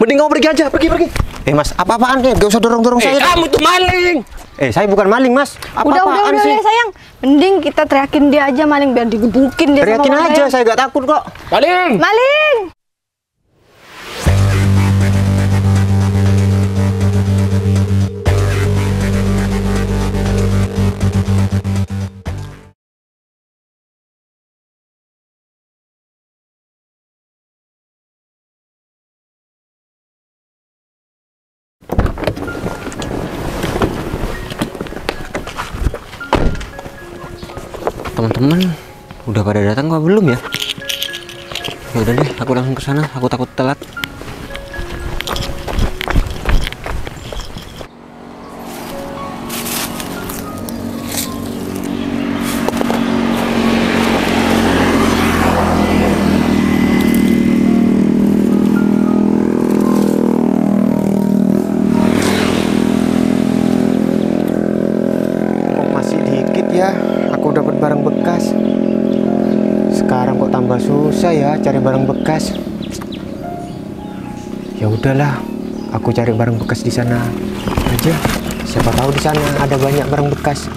Mending kamu pergi aja, pergi. Mas, apa-apaan nih? Gak usah dorong-dorong saya. Kamu itu maling. Saya bukan maling, Mas. Udah sih? sayang. Mending kita teriakin dia aja maling biar digebukin dia. Teriakin sama aja, saya gak takut kok. Maling. Maling. Teman-teman, udah pada datang apa belum ya? Ya udah deh, aku langsung ke sana. Aku takut telat. Kok masih dikit ya? Aku dapat barang bekas. Sekarang kok tambah susah ya cari barang bekas. Ya udahlah, aku cari barang bekas di sana aja. Siapa tahu di sana ada banyak barang bekas.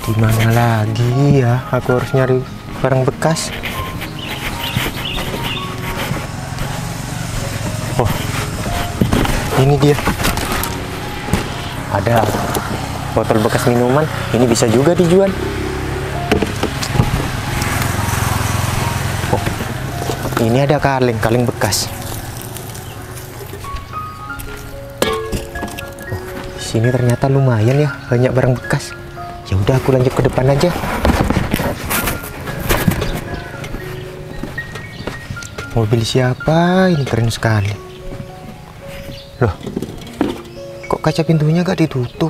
Di mana lagi ya aku harus nyari barang bekas? Oh, ini dia. Ada botol bekas minuman. Ini bisa juga dijual. Oh, ini ada kaleng bekas. Oh, di sini ternyata lumayan ya, banyak barang bekas. Ya udah, aku lanjut ke depan aja. Mobil siapa? Ini keren sekali. Loh, kok kaca pintunya gak ditutup?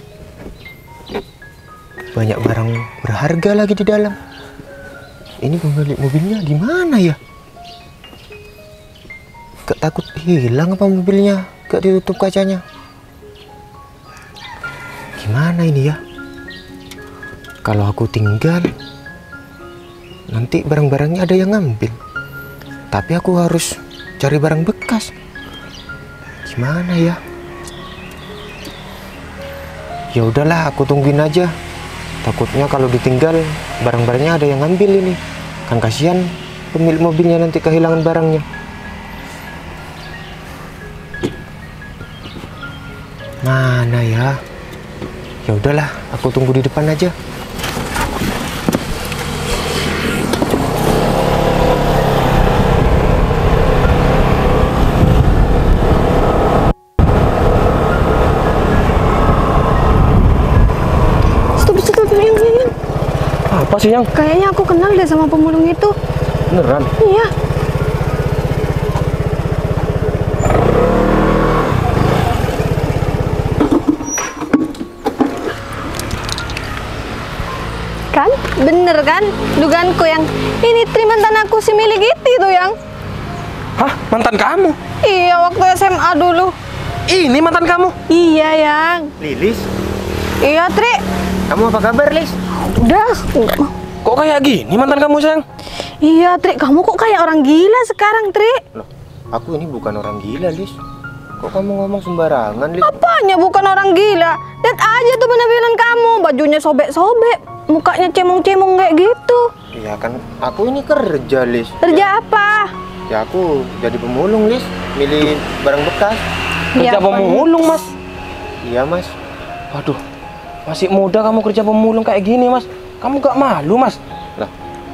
Banyak barang berharga lagi di dalam. Ini pemilik mobilnya di mana ya? Gak takut hilang apa mobilnya? Gak ditutup kacanya. Gimana ini ya? Kalau aku tinggal, nanti barang-barangnya ada yang ngambil. Tapi aku harus cari barang bekas. Gimana ya? Ya udahlah, aku tungguin aja. Takutnya kalau ditinggal barang-barangnya ada yang ngambil ini. Kan kasihan pemilik mobilnya nanti kehilangan barangnya. Mana ya? Ya udahlah, aku tunggu di depan aja. Apa sih yang? Kayaknya aku kenal deh sama pemulung itu. Beneran? Iya. Kan? Bener kan? Dugaanku yang ini Tri mantan aku si milik itu yang. Hah? Mantan kamu? Iya, waktu SMA dulu. Ini mantan kamu? Iya, yang. Lilis, Iya, Tri. kamu apa kabar, Lis? Udah, enggak mau. Kok kayak gini mantan kamu, sayang? Iya, Tri. Kamu kok kayak orang gila sekarang, Tri? Loh, aku ini bukan orang gila, Lis. Kok kamu ngomong sembarangan, Lis? Apanya bukan orang gila? Lihat aja tuh penampilan kamu. Bajunya sobek-sobek. Mukanya cemong-cemong kayak gitu. Iya kan, aku ini kerja, Lis. Kerja apa? Ya aku jadi pemulung, Lis. Milih barang bekas. Kerja Iya, pemulung, Mas. Iya, Mas. Waduh, masih muda kamu kerja pemulung kayak gini, Mas. Kamu gak malu, Mas? Lah,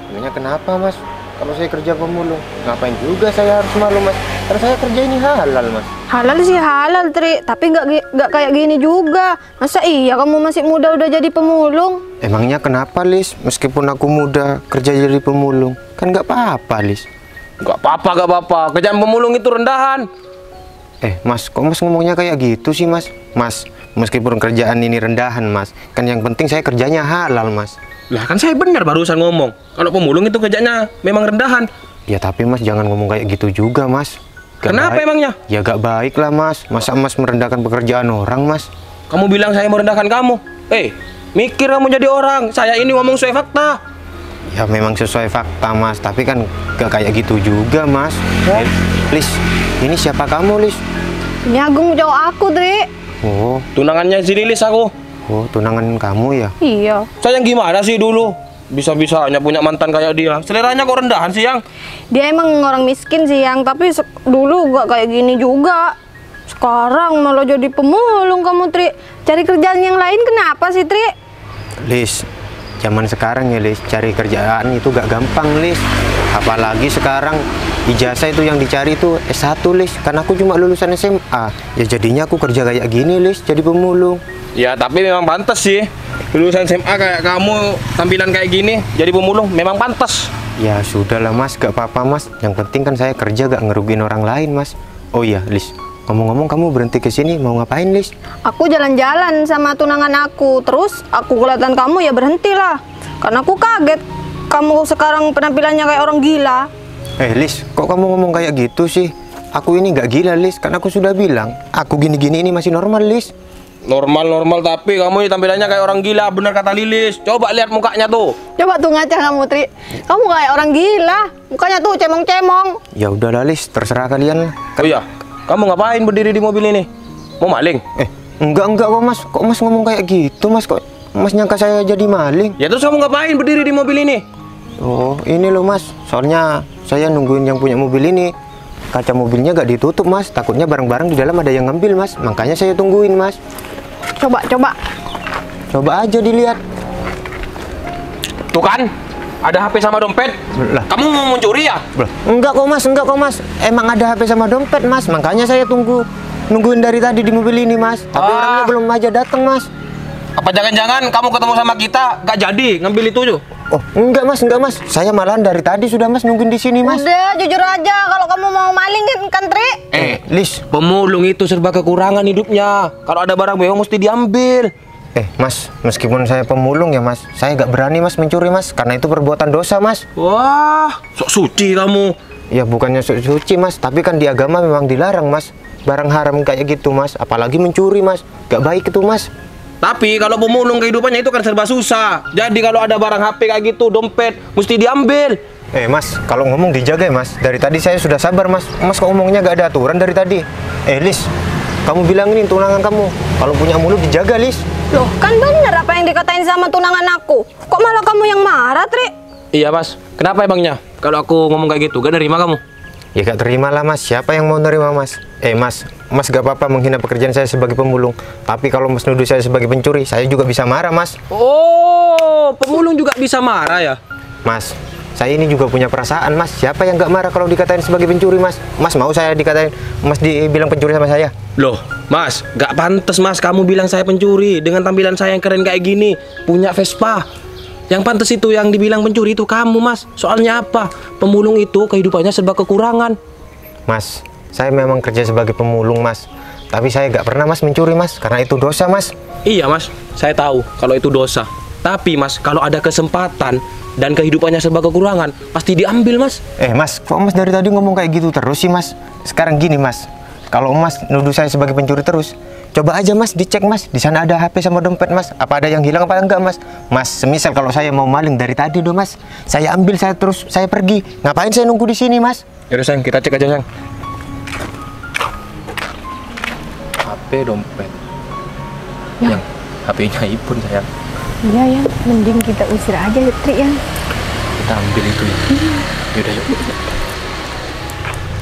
emangnya kenapa, Mas? Kalau saya kerja pemulung, ngapain juga saya harus malu, Mas? Karena saya kerja ini halal, Mas. Halal sih halal, Tri. Tapi nggak kayak gini juga. Masa iya kamu masih muda udah jadi pemulung? Emangnya kenapa, Lis? Meskipun aku muda kerja jadi pemulung, kan nggak apa-apa, Lis. Gak apa-apa. Kerjaan pemulung itu rendahan. Mas, kok Mas ngomongnya kayak gitu sih, Mas? Mas, meskipun kerjaan ini rendahan, Mas, kan yang penting saya kerjanya halal, Mas. Lah kan saya benar barusan ngomong. Kalau pemulung itu kerjanya memang rendahan. Ya tapi Mas jangan ngomong kayak gitu juga, Mas. Kenapa baik. emangnya? Ya gak baik lah, Mas. Masa Mas merendahkan pekerjaan orang, Mas? Kamu bilang saya merendahkan kamu. Mikir kamu jadi orang. Saya ini ngomong sesuai fakta. Ya memang sesuai fakta mas, tapi kan gak kayak gitu juga mas. Lis, ini siapa kamu Lis? Ini Agung cowok aku, Tri. Oh, Tunangannya si Lilis aku. oh tunangan kamu ya? Iya. Sayang gimana sih dulu? Bisa-bisanya punya mantan kayak dia. Seleranya kok rendahan sih, Yang? Dia emang orang miskin sih, Yang, tapi dulu gak kayak gini juga. Sekarang malah jadi pemulung kamu, Tri. Cari kerjaan yang lain kenapa sih, Tri? Lis, zaman sekarang ya Lis, cari kerjaan itu gak gampang Lis. Apalagi sekarang ijazah itu yang dicari itu S1 Lis. Karena aku cuma lulusan SMA. Ya jadinya aku kerja kayak gini Lis, jadi pemulung. Ya, tapi memang pantas sih. Lulusan SMA kayak kamu, tampilan kayak gini, jadi pemulung, memang pantas. Ya sudahlah mas, gak apa-apa mas. Yang penting kan saya kerja gak ngerugiin orang lain mas. Oh iya Lis, ngomong-ngomong kamu berhenti ke sini mau ngapain Lis? Aku jalan-jalan sama tunangan aku, terus aku kelihatan kamu ya berhentilah. Karena aku kaget kamu sekarang penampilannya kayak orang gila. Lis, kok kamu ngomong kayak gitu sih? Aku ini gak gila Lis, kan aku sudah bilang aku gini-gini ini masih normal Lis. Normal-normal, tapi kamu ini tampilannya kayak orang gila, bener kata Lilis. Coba lihat mukanya tuh. Coba tuh ngaca kamu, Tri. Kamu kayak orang gila. Mukanya tuh cemong-cemong. Ya udahlah Lis, terserah kalian lah. Oh iya, kamu ngapain berdiri di mobil ini? Mau maling? Enggak kok mas. Kok mas ngomong kayak gitu mas? Kok mas nyangka saya jadi maling? Ya terus kamu ngapain berdiri di mobil ini? Oh ini loh mas, soalnya saya nungguin yang punya mobil ini. Kaca mobilnya gak ditutup mas, takutnya barang-barang di dalam ada yang ngambil mas. Makanya saya tungguin mas. Coba aja dilihat. Tuh kan, ada HP sama dompet. Lah. Kamu mau mencuri ya? Enggak kok mas. Emang ada HP sama dompet mas, makanya saya nungguin dari tadi di mobil ini mas. Tapi orangnya belum aja datang mas. Apa jangan-jangan kamu ketemu sama kita gak jadi ngambil itu tuh? Oh enggak mas. Saya malahan dari tadi sudah mas nungguin di sini mas. Udah, jujur aja kalau kamu mau maling kan, Tri. Lis, Pemulung itu serba kekurangan hidupnya. Kalau ada barang mewah mesti diambil. Mas, meskipun saya pemulung ya mas, saya gak berani mas mencuri mas, karena itu perbuatan dosa mas. Wah, sok suci kamu. Ya bukannya suci mas, tapi kan di agama memang dilarang mas. Barang haram kayak gitu mas, apalagi mencuri mas, gak baik itu mas. Tapi kalau pemulung kehidupannya itu kan serba susah. Jadi kalau ada barang HP kayak gitu, dompet, mesti diambil. Mas, kalau ngomong dijaga ya mas. Dari tadi saya sudah sabar mas. Mas kok ngomongnya gak ada aturan dari tadi? Lis, kamu bilang ini tunangan kamu, kalau punya mulut dijaga Lis. Loh, kan bener apa yang dikatain sama tunangan aku. Kok malah kamu yang marah, Tri? Iya mas, kenapa emangnya? Kalau aku ngomong kayak gitu, gak nerima kamu? Ya gak terima lah mas, siapa yang mau nerima mas? Mas gak apa-apa menghina pekerjaan saya sebagai pemulung. Tapi kalau mas nuduh saya sebagai pencuri, saya juga bisa marah mas. Oh, pemulung juga bisa marah ya? Mas, saya ini juga punya perasaan mas. Siapa yang gak marah kalau dikatain sebagai pencuri mas? Mas mau saya dikatain, mas dibilang pencuri sama saya? Loh, mas, gak pantas mas kamu bilang saya pencuri. Dengan tampilan saya yang keren kayak gini, punya Vespa. Yang pantas itu yang dibilang pencuri itu kamu mas. Soalnya apa? Pemulung itu kehidupannya serba kekurangan. Mas, saya memang kerja sebagai pemulung mas. Tapi saya gak pernah mas mencuri mas, karena itu dosa mas. Iya mas, saya tahu kalau itu dosa. Tapi mas, kalau ada kesempatan dan kehidupannya serba kekurangan, pasti diambil mas. Mas, kok mas dari tadi ngomong kayak gitu terus sih mas? Sekarang gini mas, kalau mas nuduh saya sebagai pencuri terus, coba aja mas dicek mas, di sana ada HP sama dompet mas. Apa ada yang hilang apa enggak mas? Mas, semisal kalau saya mau maling dari tadi doh mas, saya ambil saya terus saya pergi. Ngapain saya nunggu di sini mas? Yaudah sayang, kita cek aja sayang. HP, dompet. Yang HP-nya Ipun sayang. Iya, Yang. Mending kita usir aja, Tri, Yang. Kita ambil itu ya. Yaudah yuk.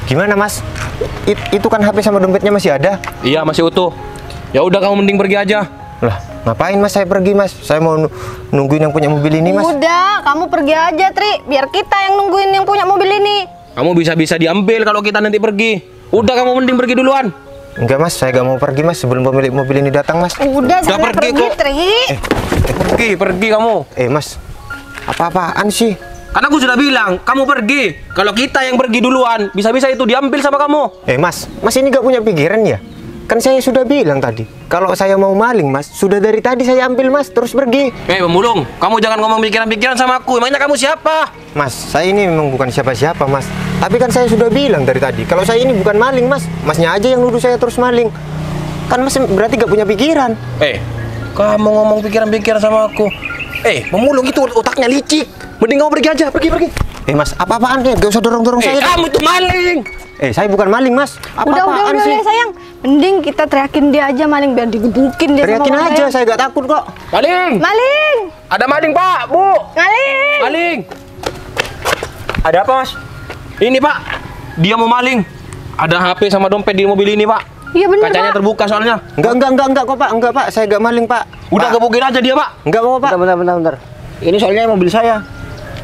Gimana mas? Itu kan HP sama dompetnya masih ada? Iya masih utuh. Ya udah kamu mending pergi aja. Lah, ngapain mas saya pergi mas? Saya mau nungguin yang punya mobil ini mas. Udah, kamu pergi aja, Tri. Biar kita yang nungguin yang punya mobil ini. Kamu bisa-bisa diambil kalau kita nanti pergi. Udah kamu mending pergi duluan. Enggak mas, saya gak mau pergi mas sebelum pemilik mobil ini datang mas. Udah sana pergi pergi, kok. Tri. Pergi kamu. Mas, apa-apaan sih? Karena aku sudah bilang, kamu pergi. Kalau kita yang pergi duluan, bisa-bisa itu diambil sama kamu. Mas ini gak punya pikiran ya? Kan saya sudah bilang tadi, kalau saya mau maling mas, sudah dari tadi saya ambil mas, terus pergi. Pemulung, kamu jangan ngomong pikiran-pikiran sama aku. Emangnya kamu siapa? Mas, saya ini memang bukan siapa-siapa mas. Tapi kan saya sudah bilang dari tadi, kalau saya ini bukan maling mas. Masnya aja yang nuduh saya terus maling. Kan mas berarti gak punya pikiran. Kamu ngomong pikiran-pikiran sama aku. Pemulung itu otaknya licik. Mending kamu pergi aja, pergi. Mas, apa-apaan deh? Gak usah dorong-dorong saya. Kamu itu maling. Saya bukan maling, Mas. Apa-apaan Udah sih? sayang. Mending kita teriakin dia aja maling biar digebukin dia Teriakin sama aja, saya gak takut kok. Maling. Maling! Ada maling, Pak, Bu. Maling! Maling. Ada apa, Mas? Ini, Pak. Dia mau maling. Ada HP sama dompet di mobil ini, Pak. Iya bener, Kacanya Pak. terbuka soalnya. Enggak kok, Pak. Enggak, Pak. Saya gak maling, Pak. Udah Pak. gebukin aja dia, Pak. Enggak apa, Pak. Bentar. Ini soalnya mobil saya.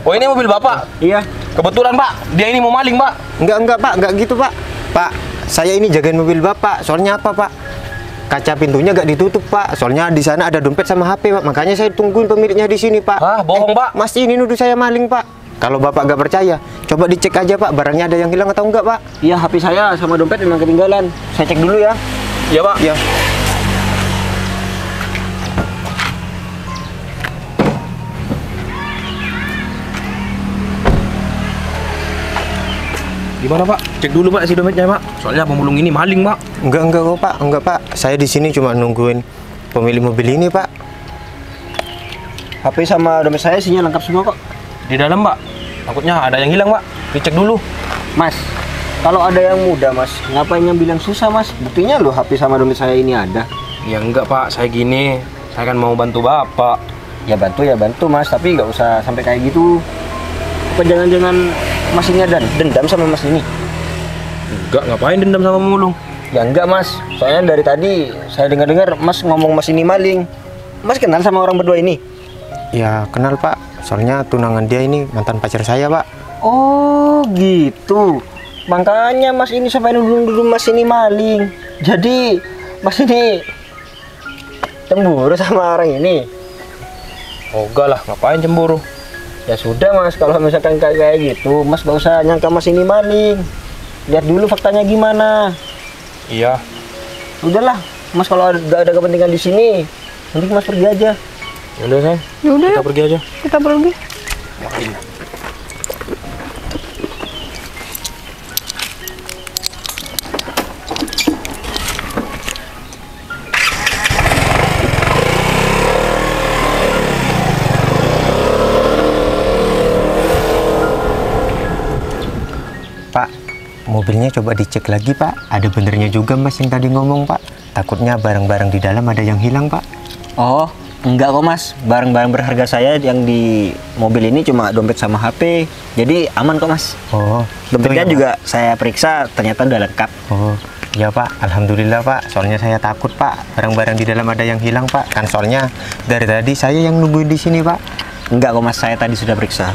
Oh, ini mobil Bapak. Iya. Kebetulan, Pak. Dia ini mau maling, Pak. Enggak, Pak. Enggak gitu, Pak. Pak, saya ini jagain mobil Bapak. Soalnya apa, Pak? Kaca pintunya gak ditutup, Pak. Soalnya di sana ada dompet sama HP, Pak. Makanya saya tungguin pemiliknya di sini, Pak. Ah, bohong, Pak. Mas ini nuduh saya maling, Pak. Kalau Bapak gak percaya, coba dicek aja, Pak. Barangnya ada yang hilang atau enggak, Pak? Iya, HP saya sama dompet memang ketinggalan. Saya cek dulu ya. Iya, Pak. Ya. Gimana, Pak? Cek dulu, Pak, si dompetnya, Pak. Soalnya pemulung ini maling, Pak. Enggak kok, Pak. Enggak, Pak. Saya di sini cuma nungguin pemilik mobil ini, Pak. HP sama dompet saya isinya lengkap semua kok. Di dalam, Pak. Takutnya ada yang hilang, Pak. Dicek dulu. Mas, kalau ada yang muda, Mas, ngapain yang bilang susah, Mas? Buktinya loh HP sama dompet saya ini ada. Ya enggak, Pak. Saya gini. Saya kan mau bantu Bapak. Ya bantu, Mas, tapi nggak usah sampai kayak gitu. Apa jangan-jangan Mas ini ada dendam sama Mas ini? Enggak, ngapain dendam sama pemulung? Ya enggak, Mas. Soalnya dari tadi saya dengar-dengar Mas ngomong Mas ini maling. Mas kenal sama orang berdua ini? Ya, kenal, Pak. Soalnya tunangan dia ini mantan pacar saya, Pak. Oh, gitu. Makanya Mas ini sampai nuduh-nuduh Mas ini maling. Jadi Mas ini cemburu sama orang ini. Oh, enggak lah. Ngapain cemburu? Ya sudah, Mas, kalau misalkan kayak gitu, Mas gak usah nyangka Mas ini maling. Lihat dulu faktanya gimana. Iya. Udahlah, Mas kalau gak ada kepentingan di sini, nanti Mas pergi aja. Udah, saya. Yaudah, Kita pergi aja. kita pergi. Pak, mobilnya coba dicek lagi, Pak. Ada benernya juga, Mas, yang tadi ngomong, Pak. Takutnya barang-barang di dalam ada yang hilang, Pak. Oh, enggak kok, Mas. Barang-barang berharga saya yang di mobil ini cuma dompet sama HP. Jadi aman kok, Mas. Oh, Dompetnya itu ya, juga saya periksa, ternyata udah lengkap. Pak? Oh, ya, Pak. Alhamdulillah, Pak. Soalnya saya takut, Pak. Barang-barang di dalam ada yang hilang, Pak. Kan soalnya dari tadi saya yang nungguin di sini, Pak. Enggak kok, Mas. Saya tadi sudah periksa.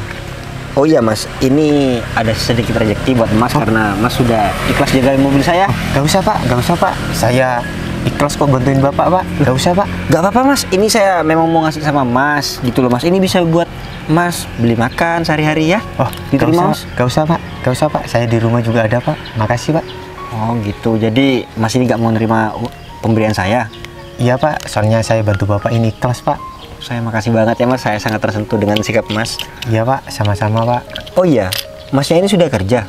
Oh iya, Mas. Ini ada sedikit rezeki buat Mas karena Mas sudah ikhlas jagain mobil saya. Gak usah, Pak. Gak usah, Pak. Saya ikhlas kok bantuin Bapak, Pak. Gak usah, Pak. Gak apa-apa, Mas. Ini saya memang mau ngasih sama Mas gitu loh, Mas. Ini bisa buat Mas beli makan sehari-hari ya. Oh, gak diterima, usah, Mas. gak usah, Pak. Gak usah, Pak. Saya di rumah juga ada, Pak. Makasih, Pak. Oh gitu. Jadi Mas ini gak mau nerima pemberian saya. Iya, Pak. Soalnya saya bantu Bapak ini ikhlas, Pak. Saya makasih banget ya, Mas. Saya sangat tersentuh dengan sikap Mas. Iya, Pak. Sama-sama, Pak. Oh iya, Masnya ini sudah kerja?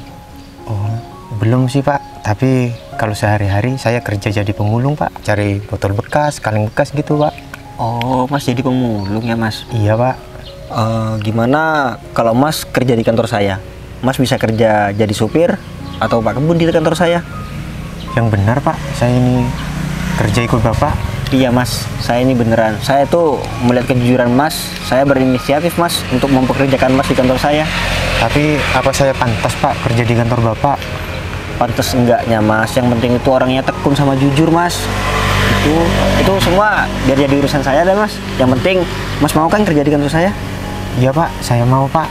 Oh, belum sih, Pak. Tapi kalau sehari-hari saya kerja jadi pemulung, Pak. Cari botol bekas, kaleng bekas gitu, Pak. Oh, Mas jadi pemulung ya, Mas? Iya, Pak. Gimana kalau Mas kerja di kantor saya? Mas bisa kerja jadi supir atau Pak Kebun di kantor saya? Yang benar, Pak. Saya ini kerja ikut Bapak. Iya, Mas, saya ini beneran. Saya tuh melihat kejujuran Mas, saya berinisiatif, Mas, untuk mempekerjakan Mas di kantor saya. Tapi apa saya pantas, Pak, kerja di kantor Bapak? Pantes enggaknya, Mas. Yang penting itu orangnya tekun sama jujur, Mas. Itu semua biar jadi urusan saya deh, Mas. Yang penting Mas mau kan kerja di kantor saya? Iya, Pak. Saya mau, Pak.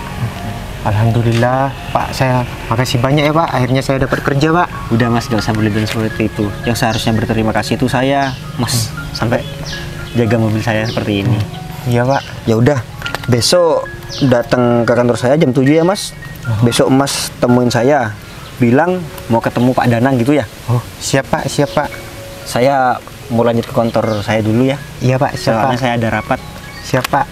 Alhamdulillah, Pak. Saya makasih banyak ya, Pak. Akhirnya saya dapat kerja, Pak. Udah, Mas, gak usah berlebihan seperti itu. Yang seharusnya berterima kasih itu saya, Mas, sampai jaga mobil saya seperti ini. Iya, Pak. Ya udah, besok datang ke kantor saya jam 7 ya, Mas. Besok Mas temuin saya, bilang mau ketemu Pak Danang gitu ya. Oh, siap, Pak. Siap, Pak. Saya mau lanjut ke kantor saya dulu ya. Iya, Pak. Siap, Soalnya Pak. saya ada rapat. Siap, Pak.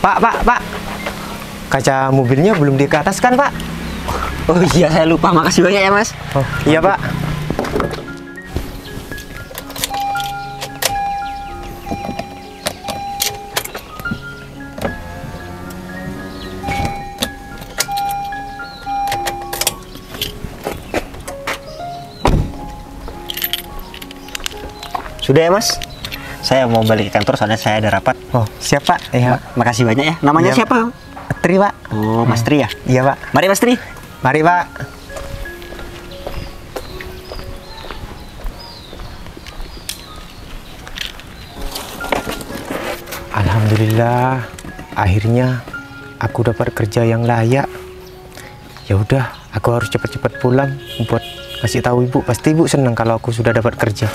Pak. Kaca mobilnya belum di ke atas kan, Pak? Oh iya, saya lupa. Makasih banyak ya, Mas. Oh, iya, Pak. Sudah ya Mas. Saya mau balik ke kantor soalnya saya ada rapat. Oh, siap Pak. Iya. Makasih banyak ya. Namanya Iya. siapa? Tri Pak. Oh, Mas Tri ya. Iya Pak. Mari Mas Tri. Mari Pak. Alhamdulillah, akhirnya aku dapat kerja yang layak. Ya udah, aku harus cepat-cepat pulang buat kasih tahu ibu. Pasti ibu senang kalau aku sudah dapat kerja.